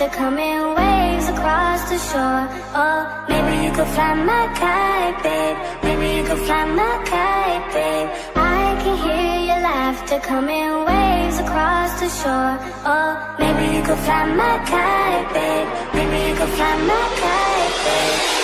laughter coming waves across the shore. Oh, maybe you could fly my kite, babe. Maybe you could fly my kite, babe. I can hear your laughter coming waves across the shore. Oh, maybe you could fly my kite, babe. Maybe you could fly my kite, babe.